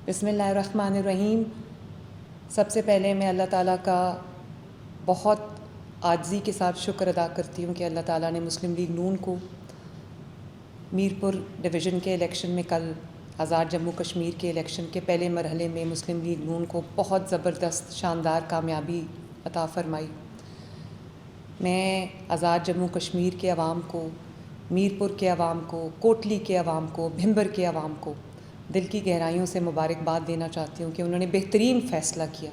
بسم اللہ الرحمن الرحیم۔ سب سے پہلے میں اللہ تعالیٰ کا بہت عاجزی کے ساتھ شکر ادا کرتی ہوں کہ اللہ تعالیٰ نے مسلم لیگ نون کو میرپور ڈویژن کے الیکشن میں کل آزاد جموں کشمیر کے الیکشن کے پہلے مرحلے میں مسلم لیگ نون کو بہت زبردست شاندار کامیابی عطا فرمائی۔ میں آزاد جموں کشمیر کے عوام کو، میرپور کے عوام کو، کوٹلی کے عوام کو، بھمبر کے عوام کو دل کی گہرائیوں سے مبارکباد دینا چاہتی ہوں کہ انہوں نے بہترین فیصلہ کیا۔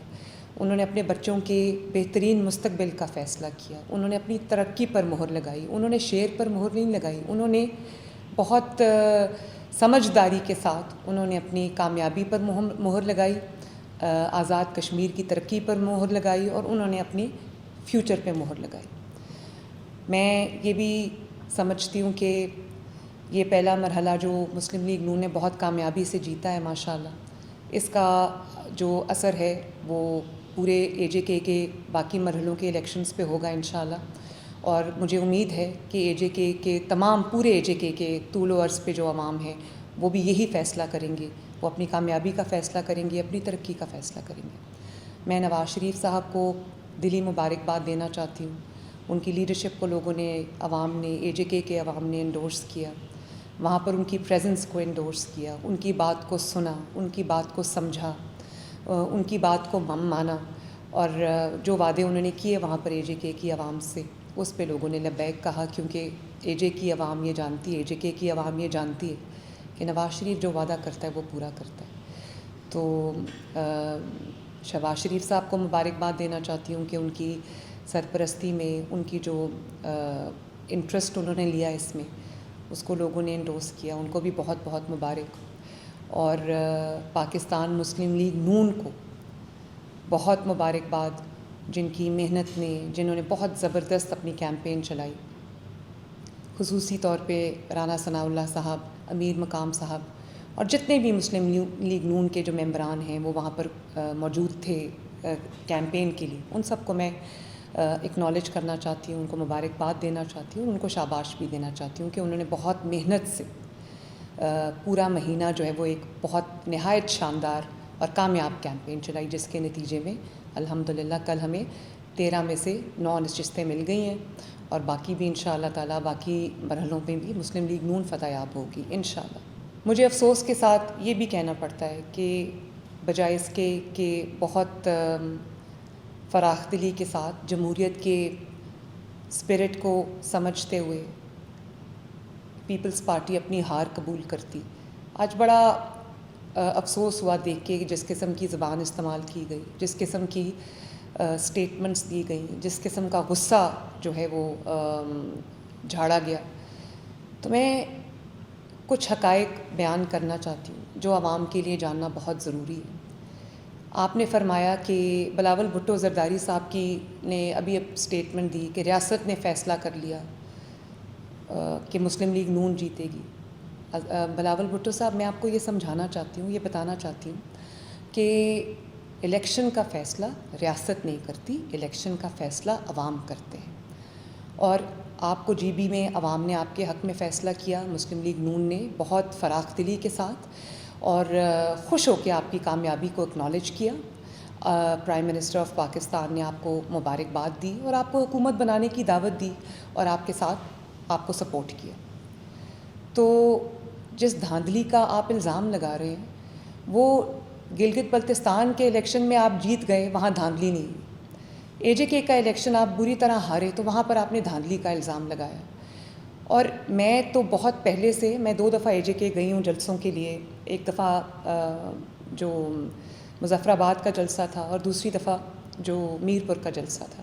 انہوں نے اپنے بچوں کے بہترین مستقبل کا فیصلہ کیا۔ انہوں نے اپنی ترقی پر مہر لگائی۔ انہوں نے شیر پر مہر نہیں لگائی، انہوں نے بہت سمجھداری کے ساتھ انہوں نے اپنی کامیابی پر مہر لگائی، آزاد کشمیر کی ترقی پر مہر لگائی، اور انہوں نے اپنی فیوچر پہ مہر لگائی۔ میں یہ بھی سمجھتی ہوں کہ یہ پہلا مرحلہ جو مسلم لیگ نون نے بہت کامیابی سے جیتا ہے ماشاءاللہ، اس کا جو اثر ہے وہ پورے اے جے کے باقی مرحلوں کے الیکشنز پہ ہوگا انشاءاللہ، اور مجھے امید ہے کہ اے جے کے تمام پورے اے جے کے طول و عرض پہ جو عوام ہیں وہ بھی یہی فیصلہ کریں گے، وہ اپنی کامیابی کا فیصلہ کریں گے، اپنی ترقی کا فیصلہ کریں گے۔ میں نواز شریف صاحب کو دلی مبارکباد دینا چاہتی ہوں۔ ان کی لیڈرشپ کو لوگوں نے، عوام نے، اے جے کے عوام نے انڈورس کیا، وہاں پر ان کی پریزنس کو انڈورس کیا، ان کی بات کو سنا، ان کی بات کو سمجھا، ان کی بات کو مانا، اور جو وعدے انہوں نے کیے وہاں پر اے جے کے کی عوام سے، اس پہ لوگوں نے لبیک کہا، کیونکہ اے جے کی عوام یہ جانتی ہے، اے جے کی عوام یہ جانتی ہے کہ نواز شریف جو وعدہ کرتا ہے وہ پورا کرتا ہے۔ تو شہباز شریف صاحب کو مبارکباد دینا چاہتی ہوں کہ ان کی سرپرستی میں، ان کی جو انٹرسٹ انہوں نے لیا اس میں، اس کو لوگوں نے انڈورس کیا، ان کو بھی بہت بہت مبارک۔ اور پاکستان مسلم لیگ نون کو بہت مبارکباد، جن کی محنت نے، جنہوں نے بہت زبردست اپنی کیمپین چلائی، خصوصی طور پہ رانا ثناء اللہ صاحب، امیر مقام صاحب، اور جتنے بھی مسلم لیگ نون کے جو ممبران ہیں وہ وہاں پر موجود تھے کیمپین کے لیے، ان سب کو میں اکنالج کرنا چاہتی ہوں، ان کو مبارکباد دینا چاہتی ہوں، ان کو شاباش بھی دینا چاہتی ہوں کہ انہوں نے بہت محنت سے پورا مہینہ جو ہے وہ ایک بہت نہایت شاندار اور کامیاب کیمپین چلائی، جس کے نتیجے میں الحمدللہ کل ہمیں 13 میں سے 9 نشستیں مل گئی ہیں، اور باقی بھی انشاءاللہ تعالیٰ باقی مرحلوں پہ بھی مسلم لیگ نون فتح یاب ہوگی انشاءاللہ۔ مجھے افسوس کے ساتھ یہ بھی کہنا پڑتا ہے کہ بجائے اس کے کہ بہت فراخ دلی کے ساتھ جمہوریت کے اسپرٹ کو سمجھتے ہوئے پیپلز پارٹی اپنی ہار قبول کرتی، آج بڑا افسوس ہوا دیکھ کے کہ جس قسم کی زبان استعمال کی گئی، جس قسم کی سٹیٹمنٹس دی گئیں، جس قسم کا غصہ جو ہے وہ جھاڑا گیا، تو میں کچھ حقائق بیان کرنا چاہتی ہوں جو عوام کے لیے جاننا بہت ضروری ہے۔ آپ نے فرمایا کہ بلاول بھٹو زرداری صاحب کی نے ابھی سٹیٹمنٹ دی کہ ریاست نے فیصلہ کر لیا کہ مسلم لیگ نون جیتے گی۔ بلاول بھٹو صاحب، میں آپ کو یہ سمجھانا چاہتی ہوں، یہ بتانا چاہتی ہوں کہ الیکشن کا فیصلہ ریاست نہیں کرتی، الیکشن کا فیصلہ عوام کرتے ہیں، اور آپ کو جی بی میں عوام نے آپ کے حق میں فیصلہ کیا، مسلم لیگ نون نے بہت فراخ دلی کے ساتھ اور خوش ہو کے آپ کی کامیابی کو اکنالج کیا۔ پرائم منسٹر آف پاکستان نے آپ کو مبارکباد دی اور آپ کو حکومت بنانے کی دعوت دی اور آپ کے ساتھ آپ کو سپورٹ کیا۔ تو جس دھاندلی کا آپ الزام لگا رہے ہیں وہ گلگت بلتستان کے الیکشن میں آپ جیت گئے، وہاں دھاندلی نہیں ہوئی۔ اے جے کے کا الیکشن آپ بری طرح ہارے تو وہاں پر آپ نے دھاندلی کا الزام لگایا۔ اور میں تو بہت پہلے سے، میں 2 دفعہ اے جے کے گئی ہوں جلسوں کے لیے، ایک دفعہ جو مظفر آباد کا جلسہ تھا اور دوسری دفعہ جو میرپور کا جلسہ تھا،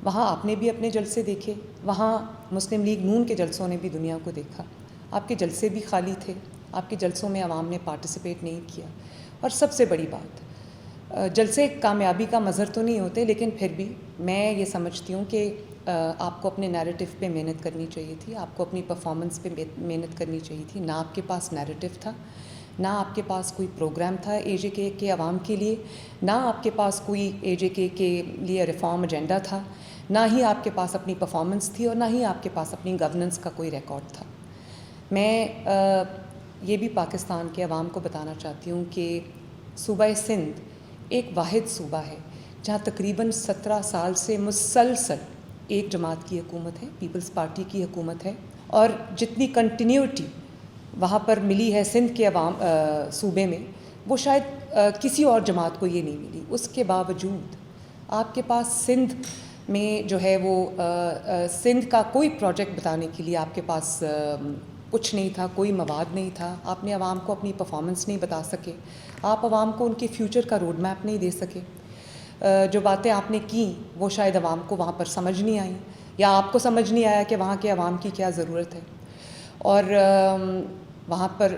وہاں آپ نے بھی اپنے جلسے دیکھے، وہاں مسلم لیگ نون کے جلسوں نے بھی دنیا کو دیکھا، آپ کے جلسے بھی خالی تھے، آپ کے جلسوں میں عوام نے پارٹیسپیٹ نہیں کیا۔ اور سب سے بڑی بات، جلسے کامیابی کا مظہر تو نہیں ہوتے، لیکن پھر بھی میں یہ سمجھتی ہوں کہ آپ کو اپنے نیریٹو پہ محنت کرنی چاہیے تھی، آپ کو اپنی پرفارمنس پہ محنت کرنی چاہیے تھی۔ نہ آپ کے پاس نیریٹو تھا، نہ آپ کے پاس کوئی پروگرام تھا اے جے کے عوام کے لیے، نہ آپ کے پاس کوئی اے جے کے لیے ریفارم ایجنڈا تھا، نہ ہی آپ کے پاس اپنی پرفارمنس تھی، اور نہ ہی آپ کے پاس اپنی گورننس کا کوئی ریکارڈ تھا۔ میں یہ بھی پاکستان کے عوام کو بتانا چاہتی ہوں کہ صوبہ سندھ ایک واحد صوبہ ہے جہاں تقریباً 17 سال سے مسلسل ایک جماعت کی حکومت ہے، پیپلز پارٹی کی حکومت ہے، اور جتنی کنٹینیوٹی وہاں پر ملی ہے سندھ کے صوبے میں وہ شاید کسی اور جماعت کو یہ نہیں ملی۔ اس کے باوجود آپ کے پاس سندھ میں جو ہے وہ سندھ کا کوئی پروجیکٹ بتانے کے لیے آپ کے پاس کچھ نہیں تھا، کوئی مواد نہیں تھا، آپ نے عوام کو اپنی پرفارمنس نہیں بتا سکے، آپ عوام کو ان کے فیوچر کا روڈ میپ نہیں دے سکے، جو باتیں آپ نے کیں وہ شاید عوام کو وہاں پر سمجھ نہیں آئیں، یا آپ کو سمجھ نہیں آیا کہ وہاں کے عوام کی کیا ضرورت ہے۔ اور وہاں پر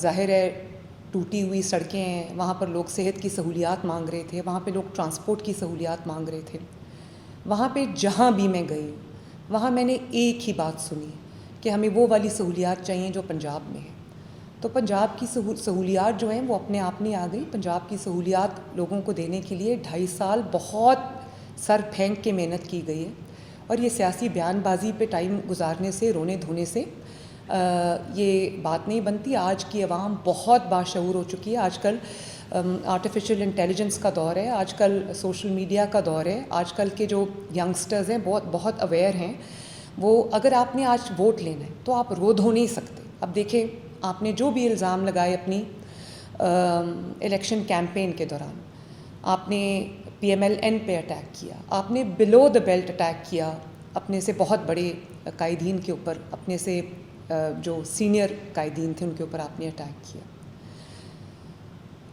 ظاہر ہے ٹوٹی ہوئی سڑکیں ہیں، وہاں پر لوگ صحت کی سہولیات مانگ رہے تھے، وہاں پہ لوگ ٹرانسپورٹ کی سہولیات مانگ رہے تھے۔ وہاں پہ جہاں بھی میں گئی وہاں میں نے ایک ہی بات سنی کہ ہمیں وہ والی سہولیات چاہیے جو پنجاب میں ہیں۔ تو پنجاب کی سہولیات جو ہیں وہ اپنے آپ نہیں آ گئی۔ پنجاب کی سہولیات لوگوں کو دینے کے لیے 2.5 سال بہت سر پھینک کے محنت کی گئی ہے، اور یہ سیاسی بیان بازی پہ ٹائم گزارنے سے، رونے دھونے سے یہ بات نہیں بنتی۔ آج کی عوام بہت باشعور ہو چکی ہے۔ آج کل آرٹیفیشل انٹیلیجنس کا دور ہے، آج کل سوشل میڈیا کا دور ہے، آج کل کے جو ینگسٹرز ہیں بہت اویئر ہیں۔ وہ اگر آپ نے آج ووٹ لینا ہے تو آپ رو دھو نہیں سکتے۔ اب دیکھیں آپ نے جو بھی الزام لگائے اپنی الیکشن کیمپین کے دوران، آپ نے PMLN پہ اٹیک کیا، آپ نے بلو دا بیلٹ اٹیک کیا، اپنے سے بہت بڑے قائدین کے اوپر، اپنے سے جو سینئر قائدین تھے ان کے اوپر آپ نے اٹیک کیا۔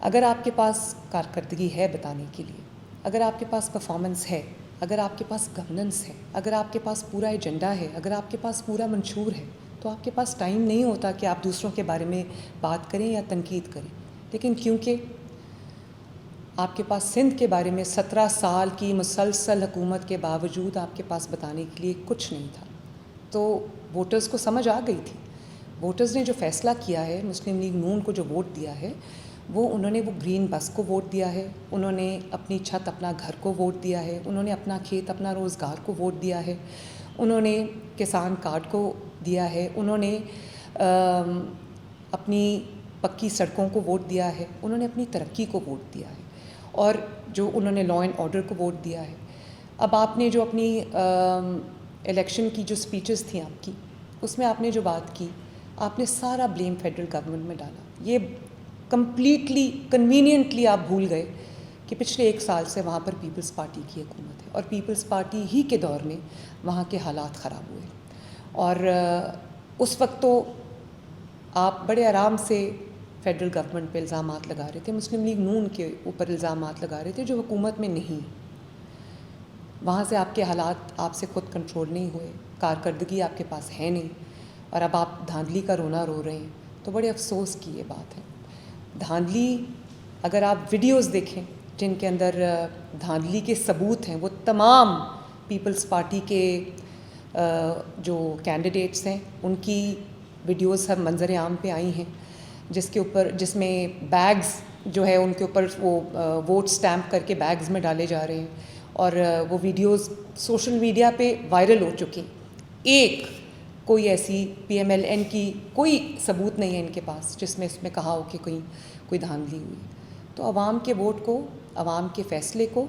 اگر آپ کے پاس کارکردگی ہے بتانے کے لیے، اگر آپ کے پاس پرفارمنس ہے، اگر آپ کے پاس گورننس ہے، اگر آپ کے پاس پورا ایجنڈا ہے، اگر آپ کے پاس پورا منشور ہے، تو آپ کے پاس ٹائم نہیں ہوتا کہ آپ دوسروں کے بارے میں بات کریں یا تنقید کریں۔ لیکن کیونکہ آپ کے پاس سندھ کے بارے میں 17 سال کی مسلسل حکومت کے باوجود آپ کے پاس بتانے کے لیے کچھ نہیں تھا، تو ووٹرز کو سمجھ آ گئی تھی۔ ووٹرز نے جو فیصلہ کیا ہے، مسلم لیگ نون کو جو ووٹ دیا ہے، انہوں نے وہ گرین بس کو ووٹ دیا ہے، انہوں نے اپنی چھت اپنا گھر کو ووٹ دیا ہے، انہوں نے اپنا کھیت اپنا روزگار کو ووٹ دیا ہے، انہوں نے کسان کارڈ کو دیا ہے، انہوں نے اپنی پکی سڑکوں کو ووٹ دیا ہے، انہوں نے اپنی ترقی کو ووٹ دیا ہے، اور جو انہوں نے لا اینڈ آرڈر کو ووٹ دیا ہے۔ اب آپ نے جو اپنی الیکشن کی جو سپیچز تھیں آپ کی، اس میں آپ نے جو بات کی، آپ نے سارا بلیم فیڈرل گورنمنٹ میں ڈالا۔ یہ کمپلیٹلی کنوینئنٹلی آپ بھول گئے کہ پچھلے 1 سال سے وہاں پر پیپلز پارٹی کی حکومت ہے، اور پیپلز پارٹی ہی کے دور میں وہاں کے حالات خراب ہوئے، اور اس وقت تو آپ بڑے آرام سے فیڈرل گورنمنٹ پہ الزامات لگا رہے تھے، مسلم لیگ نون کے اوپر الزامات لگا رہے تھے جو حکومت میں نہیں۔ وہاں سے آپ کے حالات آپ سے خود کنٹرول نہیں ہوئے، کارکردگی آپ کے پاس ہے نہیں، اور اب آپ دھاندلی کا رونا رو رہے ہیں، تو بڑے افسوس کی یہ بات ہے۔ دھاندلی، اگر آپ ویڈیوز دیکھیں جن کے اندر دھاندلی کے ثبوت ہیں، وہ تمام پیپلز پارٹی کے جو کینڈیڈیٹس ہیں ان کی ویڈیوز ہر منظر عام پہ آئی ہیں، جس میں بیگز جو ہے ان کے اوپر وہ ووٹ سٹیمپ کر کے بیگز میں ڈالے جا رہے ہیں، اور وہ ویڈیوز سوشل میڈیا پہ وائرل ہو چکی۔ ایک کوئی ایسی PMLN کی کوئی ثبوت نہیں ہے ان کے پاس جس میں اس میں کہا ہو کہ کوئی دھاندلی ہوئی۔ تو عوام کے ووٹ کو، عوام کے فیصلے کو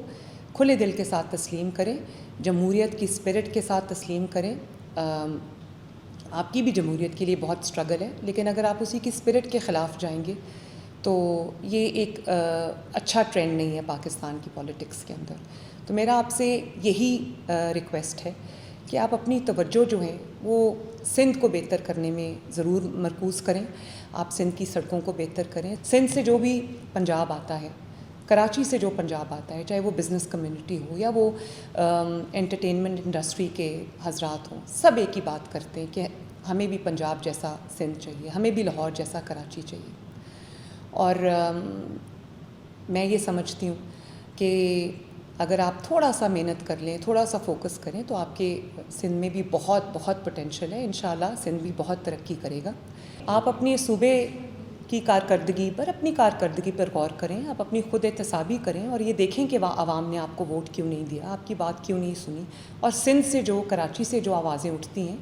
کھلے دل کے ساتھ تسلیم کریں، جمہوریت کی اسپرٹ کے ساتھ تسلیم کریں۔ آپ کی بھی جمہوریت کے لیے بہت اسٹرگل ہے، لیکن اگر آپ اسی کی اسپرٹ کے خلاف جائیں گے تو یہ ایک اچھا ٹرینڈ نہیں ہے پاکستان کی پولیٹکس کے اندر۔ تو میرا آپ سے یہی ریکویسٹ ہے کہ آپ اپنی توجہ جو ہے وہ سندھ کو بہتر کرنے میں ضرور مرکوز کریں، آپ سندھ کی سڑکوں کو بہتر کریں۔ سندھ سے جو بھی پنجاب آتا ہے، کراچی سے جو پنجاب آتا ہے، چاہے وہ بزنس کمیونٹی ہو یا وہ انٹرٹینمنٹ انڈسٹری کے حضرات ہوں، سب ایک ہی بات کرتے ہیں کہ ہمیں بھی پنجاب جیسا سندھ چاہیے، ہمیں بھی لاہور جیسا کراچی چاہیے۔ اور میں یہ سمجھتی ہوں کہ اگر آپ تھوڑا سا محنت کر لیں، تھوڑا سا فوکس کریں، تو آپ کے سندھ میں بھی بہت بہت پوٹینشیل ہے۔ انشاءاللہ سندھ بھی بہت ترقی کرے گا۔ آپ اپنے صوبے کی کارکردگی پر غور کریں، آپ اپنی خود احتسابی کریں، اور یہ دیکھیں کہ عوام نے آپ کو ووٹ کیوں نہیں دیا، آپ کی بات کیوں نہیں سنی، اور سندھ سے جو، کراچی سے جو آوازیں اٹھتی ہیں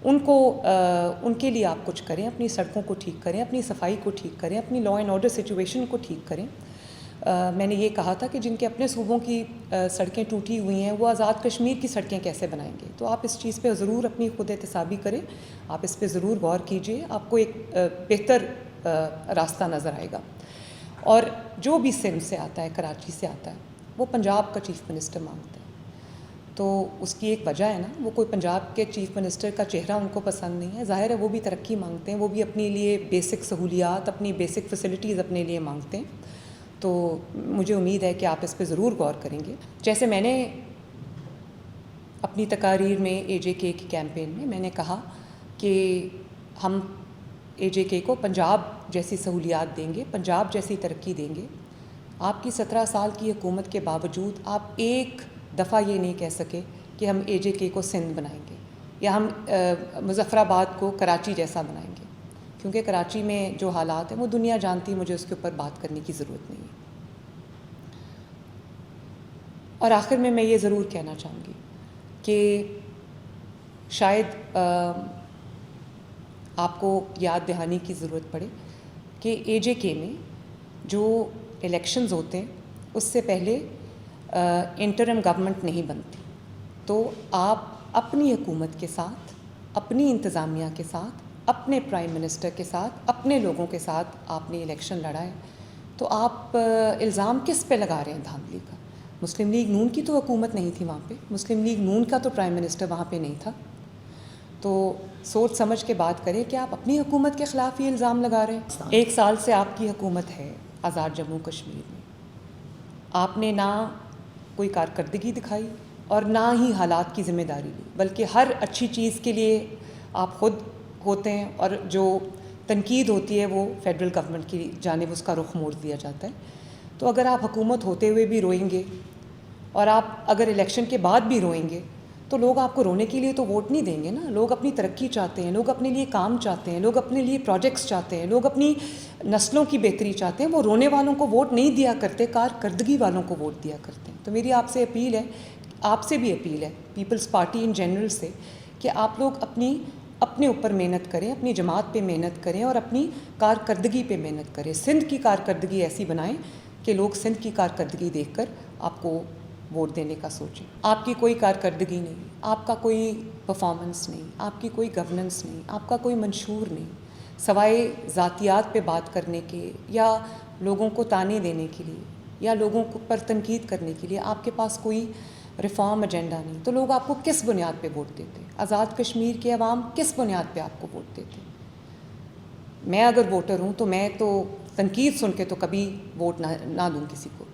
ان کے لیے آپ کچھ کریں، اپنی سڑکوں کو ٹھیک کریں، اپنی صفائی کو ٹھیک کریں، اپنی لا اینڈ آرڈر سچویشن کو ٹھیک کریں. میں نے یہ کہا تھا کہ جن کے اپنے صوبوں کی سڑکیں ٹوٹی ہوئی ہیں وہ آزاد کشمیر کی سڑکیں کیسے بنائیں گے. تو آپ اس چیز پہ ضرور اپنی خود احتسابی کریں، آپ اس پہ ضرور غور کیجئے، آپ کو ایک بہتر راستہ نظر آئے گا. اور جو بھی سندھ سے آتا ہے، کراچی سے آتا ہے، وہ پنجاب کا چیف منسٹر مانگتا ہے. تو اس کی ایک وجہ ہے نا، وہ کوئی پنجاب کے چیف منسٹر کا چہرہ ان کو پسند نہیں ہے. ظاہر ہے وہ بھی ترقی مانگتے ہیں، وہ بھی اپنے لیے بیسک سہولیات، اپنی بیسک فیسلٹیز اپنے لیے مانگتے ہیں. تو مجھے امید ہے کہ آپ اس پہ ضرور غور کریں گے. جیسے میں نے اپنی تقاریر میں اے جے کے کی کیمپین میں میں نے کہا کہ ہم اے جے کے کو پنجاب جیسی سہولیات دیں گے، پنجاب جیسی ترقی دیں گے. آپ کی 17 سال کی حکومت کے باوجود آپ ایک دفعہ یہ نہیں کہہ سکے کہ ہم اے جے کے کو سندھ بنائیں گے یا ہم مظفر آباد کو کراچی جیسا بنائیں گے، کیونکہ کراچی میں جو حالات ہیں وہ دنیا جانتی، مجھے اس کے اوپر بات کرنے کی ضرورت نہیں ہے. اور آخر میں یہ ضرور کہنا چاہوں گی کہ شاید آپ کو یاد دہانی کی ضرورت پڑے کہ اے جے کے میں جو الیکشنز ہوتے ہیں اس سے پہلے انٹرم گورنمنٹ نہیں بنتی. تو آپ اپنی حکومت کے ساتھ، اپنی انتظامیہ کے ساتھ، اپنے پرائم منسٹر کے ساتھ، اپنے لوگوں کے ساتھ آپ نے الیکشن لڑا ہے. تو آپ الزام کس پہ لگا رہے ہیں دھاندلی کا؟ مسلم لیگ نون کی تو حکومت نہیں تھی وہاں پہ، مسلم لیگ نون کا تو پرائم منسٹر وہاں پہ نہیں تھا. تو سوچ سمجھ کے بات کریں کہ آپ اپنی حکومت کے خلاف یہ الزام لگا رہے ہیں. 1 سال سے آپ کی حکومت ہے آزاد جموں کشمیر میں، آپ نے نہ کوئی کارکردگی دکھائی اور نہ ہی حالات کی ذمہ داری لی، بلکہ ہر اچھی چیز کے لیے آپ خود ہوتے ہیں اور جو تنقید ہوتی ہے وہ فیڈرل گورنمنٹ کی جانب اس کا رخ موڑ دیا جاتا ہے. تو اگر آپ حکومت ہوتے ہوئے بھی روئیں گے اور آپ اگر الیکشن کے بعد بھی روئیں گے تو لوگ آپ کو رونے کے لیے تو ووٹ نہیں دیں گے نا. لوگ اپنی ترقی چاہتے ہیں، لوگ اپنے لیے کام چاہتے ہیں، لوگ اپنے لیے پروجیکٹس چاہتے ہیں، لوگ اپنی نسلوں کی بہتری چاہتے ہیں. وہ رونے والوں کو ووٹ نہیں دیا کرتے، کارکردگی والوں کو ووٹ دیا کرتے ہیں. تو میری آپ سے اپیل ہے، آپ سے بھی اپیل ہے، پیپلز پارٹی ان جنرل سے، کہ آپ لوگ اپنے اوپر محنت کریں، اپنی جماعت پہ محنت کریں اور اپنی کارکردگی پہ محنت کریں. سندھ کی کارکردگی ایسی بنائیں کہ لوگ سندھ کی کارکردگی دیکھ کر آپ کو ووٹ دینے کا سوچیں. آپ کی کوئی کارکردگی نہیں، آپ کا کوئی پرفارمنس نہیں، آپ کی کوئی گورننس نہیں، آپ کا کوئی منشور نہیں، سوائے ذاتیات پہ بات کرنے کے یا لوگوں کو تانے دینے کے لیے یا لوگوں کو پر تنقید کرنے کے لیے آپ کے پاس کوئی ریفارم ایجنڈا نہیں. تو لوگ آپ کو کس بنیاد پہ ووٹ دیتے؟ آزاد کشمیر کے عوام کس بنیاد پہ آپ کو ووٹ دیتے؟ میں اگر ووٹر ہوں تو میں تو تنقید سن کے تو کبھی ووٹ نہ دوں کسی کو.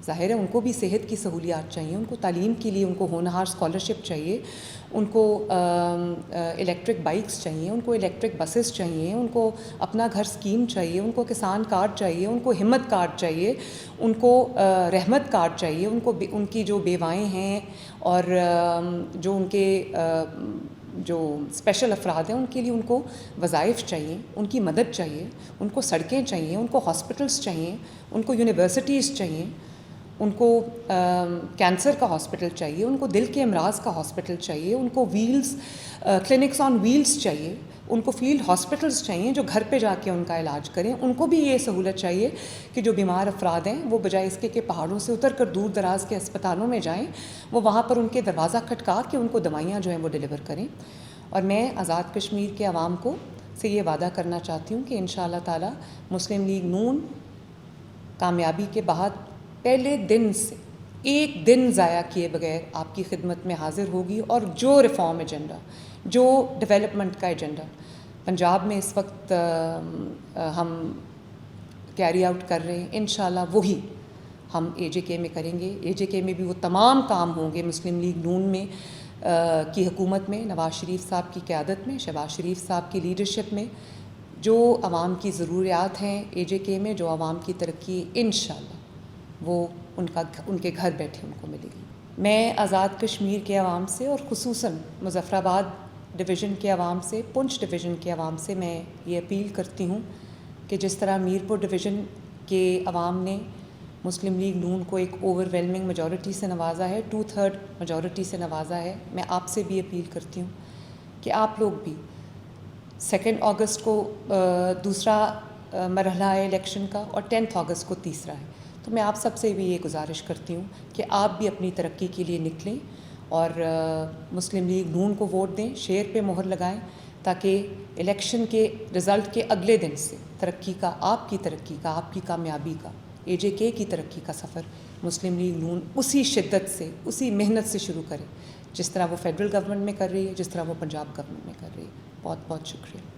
ظاہر ہے ان کو بھی صحت کی سہولیات چاہیے، ان کو تعلیم کے لیے ان کو ہونہار اسکالرشپ چاہیے، ان کو الیکٹرک بائکس چاہیے، ان کو الیکٹرک بسز چاہیے، ان کو اپنا گھر اسکیم چاہیے، ان کو کسان کارڈ چاہیے، ان کو ہمت کارڈ چاہیے، ان کو رحمت کارڈ چاہیے، ان کی جو بیوائیں ہیں اور جو ان کے جو اسپیشل افراد ہیں ان کے لیے ان کو وظائف چاہیے، ان کی مدد چاہیے، ان کو سڑکیں چاہیے، ان کو ہاسپٹلس چاہیے، ان کو یونیورسٹیز چاہیے، ان کو کینسر کا ہاسپٹل چاہیے، ان کو دل کے امراض کا ہاسپٹل چاہیے، ان کو کلینکس آن ویلز چاہیے، ان کو فیلڈ ہاسپٹلس چاہیے جو گھر پہ جا کے ان کا علاج کریں. ان کو بھی یہ سہولت چاہیے کہ جو بیمار افراد ہیں وہ بجائے اس کے کہ پہاڑوں سے اتر کر دور دراز کے اسپتالوں میں جائیں، وہ وہاں پر ان کے دروازہ کھٹکا کے ان کو دوائیاں جو ہیں وہ ڈلیور کریں. اور میں آزاد کشمیر کے عوام کو سے یہ وعدہ کرنا چاہتی ہوں کہ انشاءاللہ تعالی مسلم لیگ نون کامیابی کے بعد پہلے دن سے ایک دن ضائع کیے بغیر آپ کی خدمت میں حاضر ہوگی، اور جو ریفارم ایجنڈا، جو ڈیولپمنٹ کا ایجنڈا پنجاب میں اس وقت ہم کیری آؤٹ کر رہے ہیں، انشاءاللہ وہی ہم اے جے کے میں کریں گے. اے جے کے میں بھی وہ تمام کام ہوں گے مسلم لیگ نون میں کی حکومت میں، نواز شریف صاحب کی قیادت میں، شہباز شریف صاحب کی لیڈرشپ میں، جو عوام کی ضروریات ہیں اے جے کے میں، جو عوام کی ترقی انشاءاللہ وہ ان کے گھر بیٹھے ان کو ملے گی. میں آزاد کشمیر کے عوام سے اور خصوصاً مظفر آباد ڈویژن کے عوام سے، پونچھ ڈویژن کے عوام سے میں یہ اپیل کرتی ہوں کہ جس طرح میرپور ڈویژن کے عوام نے مسلم لیگ نون کو ایک اوور ویلمنگ میجورٹی سے نوازا ہے، 2/3 میجورٹی سے نوازا ہے، میں آپ سے بھی اپیل کرتی ہوں کہ آپ لوگ بھی 2 اگست کو دوسرا مرحلہ ہے الیکشن کا اور 10 اگست کو تیسرا ہے. تو میں آپ سب سے بھی یہ گزارش کرتی ہوں کہ آپ بھی اپنی ترقی کے لیے نکلیں اور مسلم لیگ نون کو ووٹ دیں, شیر پہ مہر لگائیں, تاکہ الیکشن کے رزلٹ کے اگلے دن سے ترقی کا, آپ کی ترقی کا, آپ کی کامیابی کا, AJK کی ترقی کا سفر مسلم لیگ نون اسی شدت سے, اسی محنت سے شروع کرے جس طرح وہ فیڈرل گورنمنٹ میں کر رہی ہے, جس طرح وہ پنجاب گورنمنٹ میں کر رہی ہے. بہت بہت شکریہ.